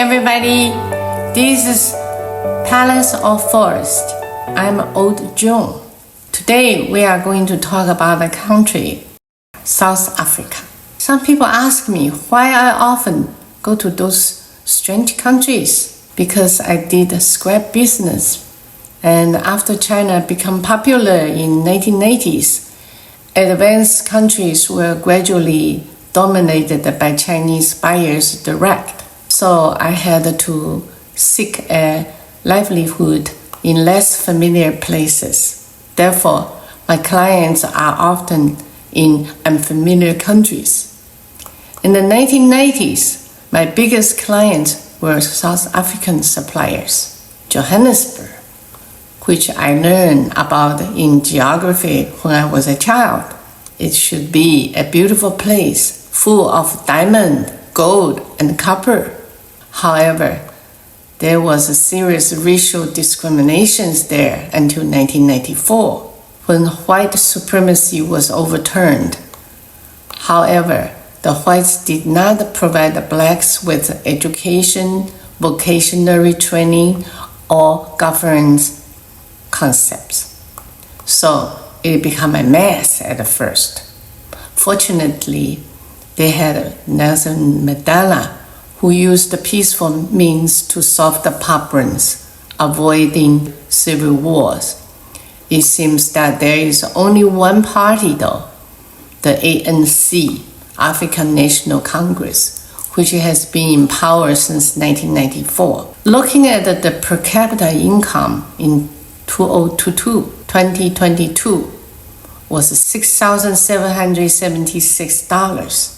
everybody, this is Palace or Forest. I'm Old Joan. Today we are going to talk about the country, South Africa. Some people ask me why I often go to those strange countries. Because I did scrap business, and after China became popular in 1980s, advanced countries were gradually dominated by Chinese buyers direct. So I had to seek a livelihood in less familiar places. Therefore, my clients are often in unfamiliar countries. In the 1990s, my biggest clients were South African suppliers. Johannesburg, which I learned about in geography when I was a child. It should be a beautiful place full of diamond, gold, and copper. However, there was a serious racial discrimination there until 1994, when white supremacy was overturned. However, the whites did not provide the blacks with education, vocational training, or governance concepts. So it became a mess at first. Fortunately, they had Nelson Mandela, who used peaceful means to solve the problems, avoiding civil wars. It seems that there is only one party though, the ANC, African National Congress, which has been in power since 1994. Looking at the per capita income in 2022 was $6,776.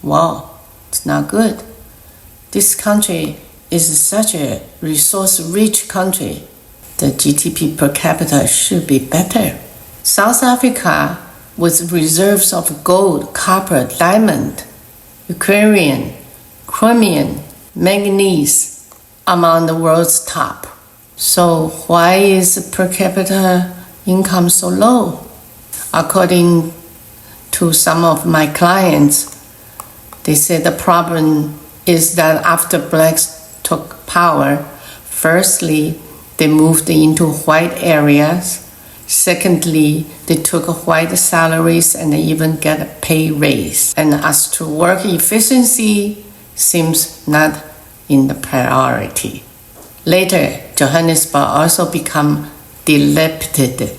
Wow, it's not good. This country is such a resource-rich country. The GDP per capita should be better. South Africa, with reserves of gold, copper, diamond, uranium, chromium, manganese, among the world's top. So why is per capita income so low? According to some of my clients, they say the problem is that after blacks took power, firstly, they moved into white areas. Secondly, they took white salaries and even get a pay raise. And as to work efficiency, seems not in the priority. Later, Johannesburg also became dilapidated.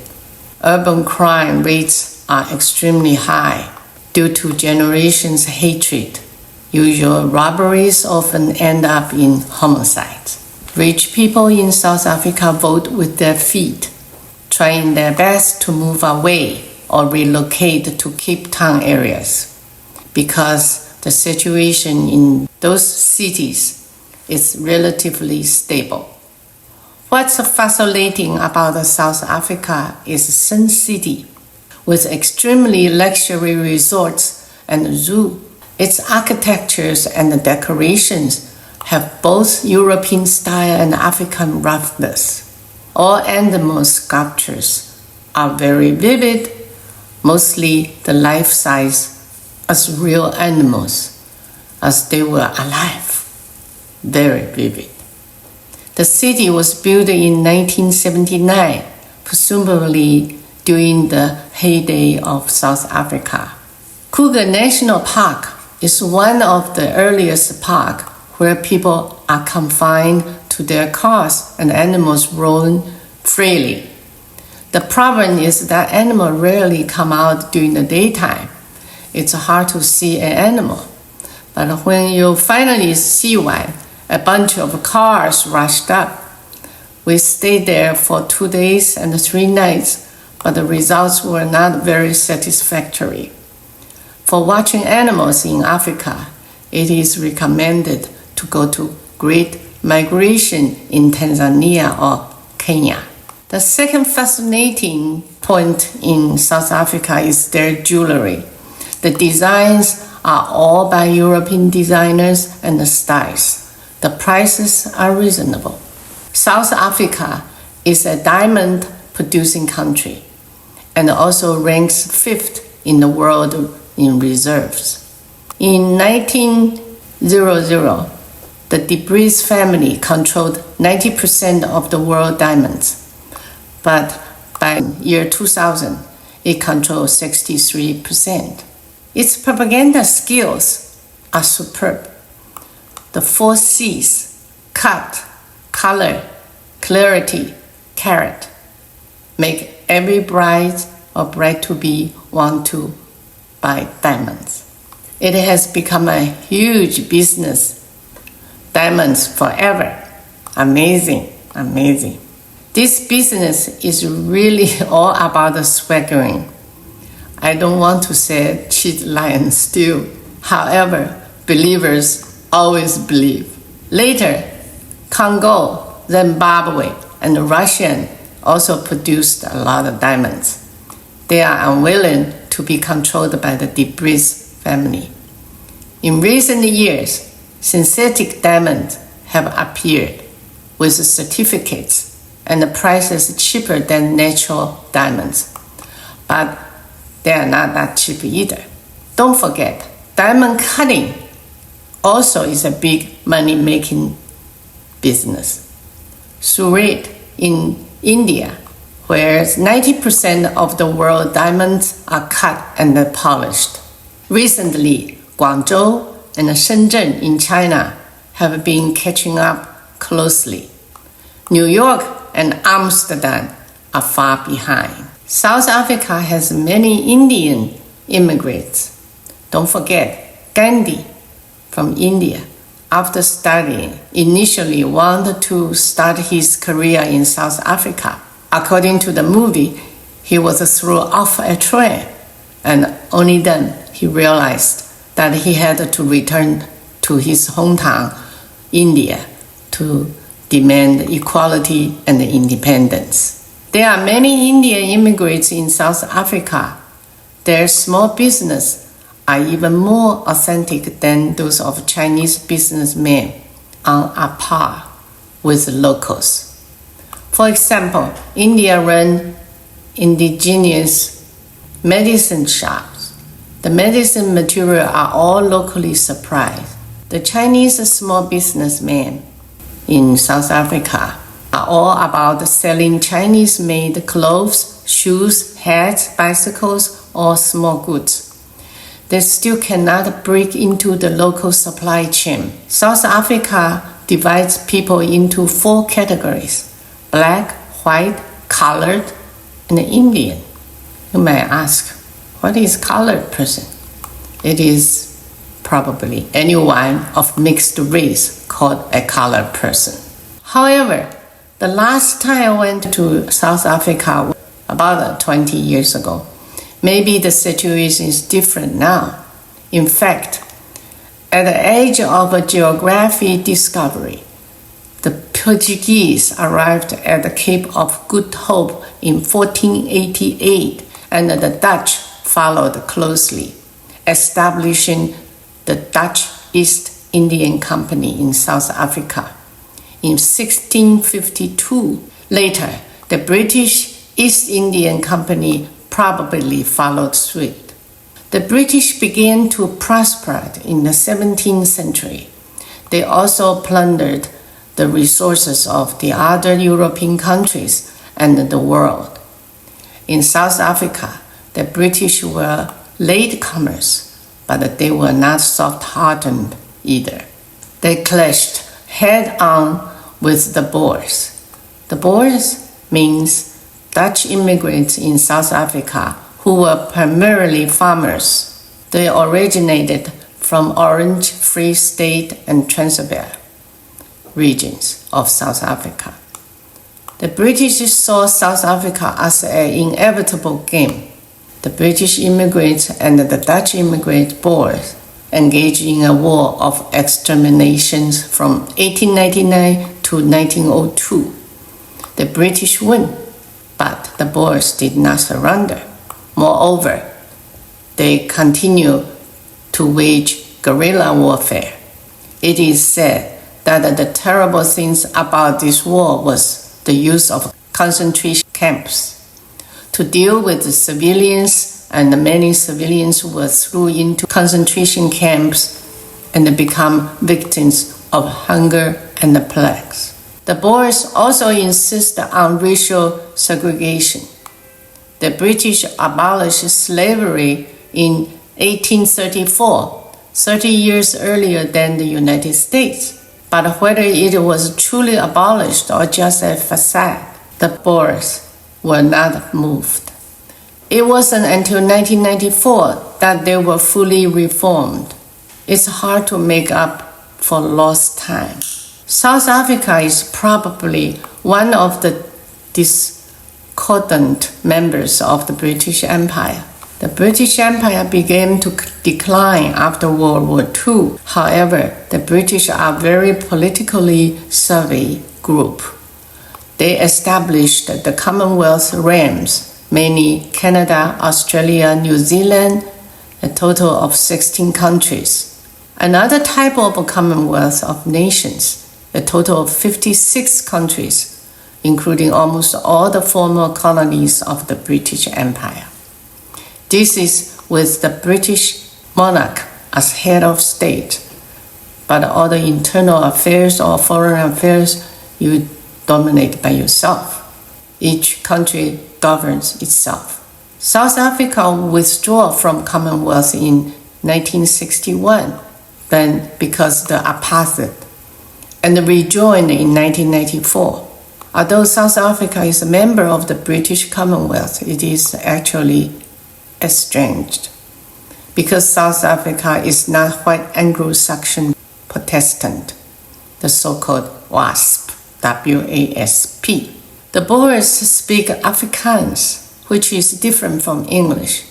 Urban crime rates are extremely high due to generations' hatred. Usual robberies often end up in homicides. Rich people in South Africa vote with their feet, trying their best to move away or relocate to Cape Town areas, because the situation in those cities is relatively stable. What's fascinating about South Africa is Sun City, with extremely luxury resorts and zoo. Its architectures and decorations have both European style and African roughness. All animal sculptures are very vivid, mostly the life size as real animals, as they were alive. Very vivid. The city was built in 1979, presumably during the heyday of South Africa. Kruger National Park is one of the earliest parks where people are confined to their cars and animals roam freely. The problem is that animals rarely come out during the daytime. It's hard to see an animal. But when you finally see one, a bunch of cars rushed up. We stayed there for 2 days and 3 nights, but the results were not very satisfactory. For watching animals in Africa, it is recommended to go to Great Migration in Tanzania or Kenya. The second fascinating point in South Africa is their jewelry. The designs are all by European designers and the styles. The prices are reasonable. South Africa is a diamond producing country and also ranks 5th in the world in reserves. In 1900, the Debris family controlled 90% of the world diamonds, but by year 2000, it controlled 63%. Its propaganda skills are superb. The 4 C's, cut, color, clarity, carat, make every bride or bride-to-be want to buy diamonds. It has become a huge business. Diamonds forever. Amazing, amazing. This business is really all about the swaggering. I don't want to say cheat, lie, and steal. However, believers always believe. Later, Congo, Zimbabwe, and Russia also produced a lot of diamonds. They are unwilling to be controlled by the Debris family. In recent years, synthetic diamonds have appeared with certificates and the prices cheaper than natural diamonds, but they are not that cheap either. Don't forget, diamond cutting also is a big money-making business. Surat in India, where 90% of the world diamonds are cut and polished. Recently, Guangzhou and Shenzhen in China have been catching up closely. New York and Amsterdam are far behind. South Africa has many Indian immigrants. Don't forget, Gandhi from India, after studying, initially wanted to start his career in South Africa. According to the movie, he was thrown off a train, and only then he realized that he had to return to his hometown, India, to demand equality and independence. There are many Indian immigrants in South Africa. Their small business are even more authentic than those of Chinese businessmen, on a par with locals. For example, India runs indigenous medicine shops. The medicine material are all locally supplied. The Chinese small businessmen in South Africa are all about selling Chinese-made clothes, shoes, hats, bicycles, or small goods. They still cannot break into the local supply chain. South Africa divides people into 4 categories: black, white, colored, and Indian. You may ask, what is colored person? It is probably anyone of mixed race called a colored person. However, the last time I went to South Africa, about 20 years ago, maybe the situation is different now. In fact, at the age of geography discovery, the Portuguese arrived at the Cape of Good Hope in 1488, and the Dutch followed closely, establishing the Dutch East Indian Company in South Africa. In 1652, later, the British East Indian Company probably followed suit. The British began to prosper in the 17th century. They also plundered the resources of the other European countries and the world. In South Africa, the British were latecomers, but they were not soft-hearted either. They clashed head-on with the Boers. The Boers means Dutch immigrants in South Africa who were primarily farmers. They originated from Orange, Free State, and Transvaal regions of South Africa. The British saw South Africa as an inevitable game. The British immigrants and the Dutch immigrant Boers engaged in a war of extermination from 1899 to 1902. The British won, but the Boers did not surrender. Moreover, they continued to wage guerrilla warfare. It is said that the terrible things about this war was the use of concentration camps. To deal with the civilians, and many civilians were thrown into concentration camps and become victims of hunger and plagues. The Boers also insist on racial segregation. The British abolished slavery in 1834, 30 years earlier than the United States. But whether it was truly abolished or just a facade, the Boers were not moved. It wasn't until 1994 that they were fully reformed. It's hard to make up for lost time. South Africa is probably one of the discordant members of the British Empire. The British Empire began to decline after World War II. However, the British are a very politically savvy group. They established the Commonwealth realms, mainly Canada, Australia, New Zealand, a total of 16 countries. Another type of Commonwealth of Nations, a total of 56 countries, including almost all the former colonies of the British Empire. This is with the British monarch as head of state, but all the internal affairs or foreign affairs you dominate by yourself. Each country governs itself. South Africa withdrew from Commonwealth in 1961, then because of the apartheid, and rejoined in 1994. Although South Africa is a member of the British Commonwealth, it is actually estranged because South Africa is not white Anglo-Saxon Protestant, the so-called WASP, W-A-S-P. The Boers speak Afrikaans, which is different from English,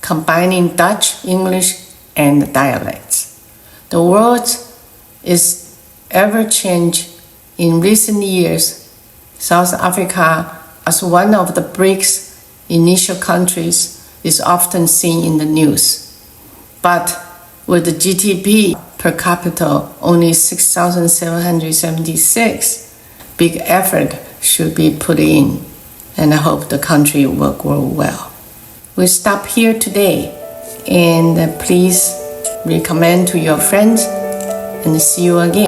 combining Dutch, English, and dialects. The world is ever-changing. In recent years, South Africa, as one of the BRICS initial countries, is often seen in the news. But with the GDP per capita only 6,776, big effort should be put in, and I hope the country will grow well. We stop here today, and please recommend to your friends, and see you again.